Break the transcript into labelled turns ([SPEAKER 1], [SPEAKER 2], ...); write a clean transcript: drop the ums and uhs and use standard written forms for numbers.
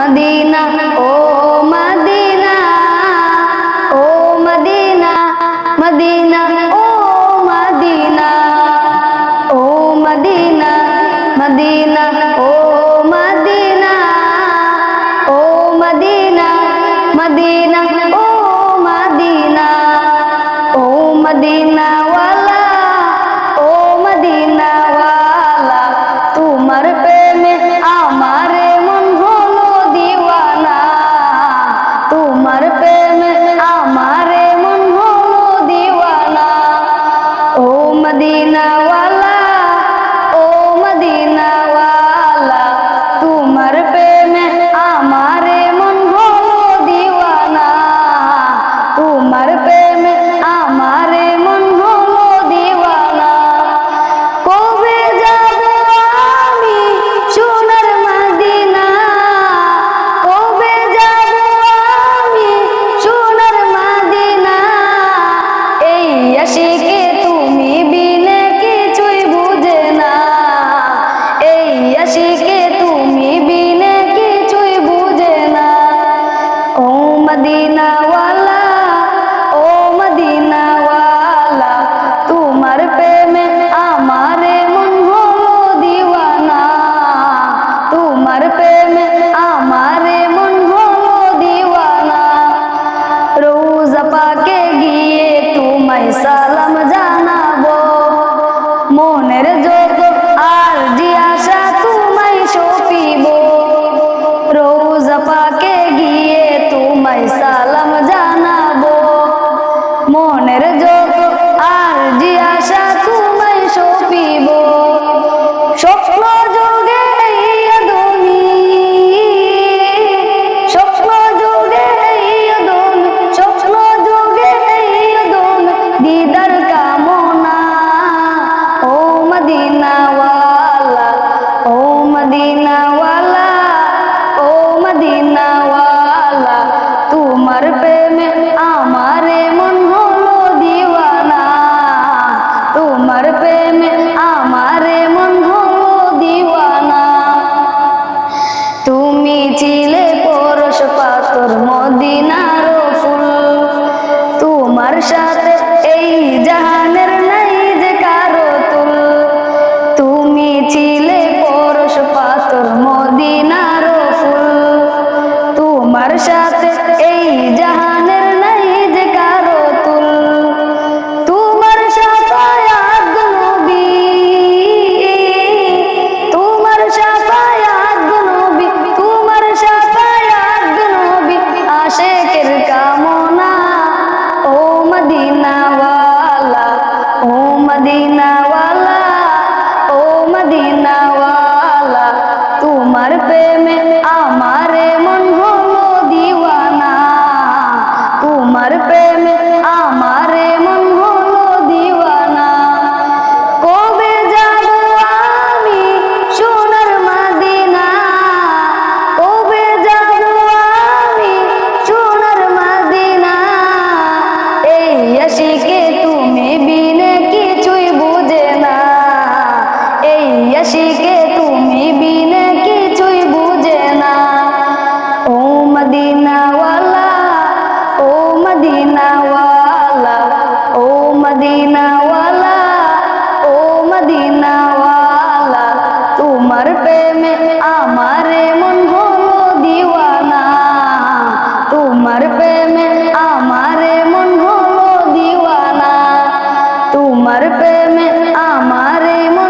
[SPEAKER 1] Medina oh Medina, ও Medina, Medina oh Medina, ও Medina, Medina oh Medina, ও Medina, Medina oh Medina, ও Medina ওয়ালা, ও Medina ওয়ালা, তোমার প্রেমে আমারে মন হলো দিওয়ানা, তোমার প্রেমে আমারে মন হলো দিওয়ানা, ও মদিনা ওয়ালা, ও মদিনা ওয়ালা, তোমার প্রেমে আমারে মন হলো দিওয়ানা, তোমার প্রেমে আমারে মন হলো দিওয়ানা। কবে যাব আমি সোনার মদিনা, কবে যাব আমি সোনার মদিনা, এই আশিকে তুমি বিনে কিছুই বুঝে না, এই আশিকে তুমি বিনে কিছুই বুঝে না, ও মদিনা ওয়ালা, ও মদিনা ওয়ালা, তোমার প্রেমে আমারে মন হলো দিওয়ানা, তোমার প্রেমে আমারে মন হলো দিওয়ানা। রোজা পাকে গিয়ে তোমায় সালাম জানাবো, মনের যত আরজি আশা তোমায় সপিব, রোজা পাকে গিয়ে তোমায় সালাম জানাবো, মনের যত আরজি আশা তোমায় সপিব। স্বপ্ন যোগে আদমি, স্বপ্ন যোগে আদমি, স্বপ্ন যোগে আদমি, দিদার কামনা, ও মদিনা ওয়ালা, ও মদিনা ওয়ালা, ও মদিনা ওয়ালা, তোমার প্রেমে আমারে মন হলো দিওয়ানা, তোমার প্রেমে আমারে মন হলো দিওয়ানা। তুমি ছিলে পরশ পাথর মদিনার ফুল, তোমার সাথে এই জাহানের নাই যে কারো তুল, তুমি ছিলে পরশ পাথর মদিনার ফুল, তোমার সাথে এই জাহানের নাই যে কারো তুল, তোমার শাফায়াত নবী, তোমার শাফায়াত নবী, তোমার শাফায়াত নবী, আশিকের কামনা, ও মদিনা ওয়ালা, ও মদিনা ওয়ালা, ও মদিনা ওয়ালা, তোমার প্রেমে আমারে মন হলো দিওয়ানা, তোমার প্রেমে আমারে মন হলো দিওয়ানা। কবে যাব আমি সোনার মদিনা, কবে যাব আমি সোনার মদিনা, এই আশিকে তুমি বিনে কিছুই বুঝে না, এই আশিকে তুমি বিনে কিছুই বুঝে না, ও মদিনা ওয়ালা, ও মদিনা ওয়ালা, ও মদিনা ওয়ালা, ও মদিনা ওয়ালা, তোমার প্রেমে আমারে মন হলো দিওয়ানা, তোমার প্রেমে আমারে মন হলো দিওয়ানা, তোমার প্রেমে আমারে মন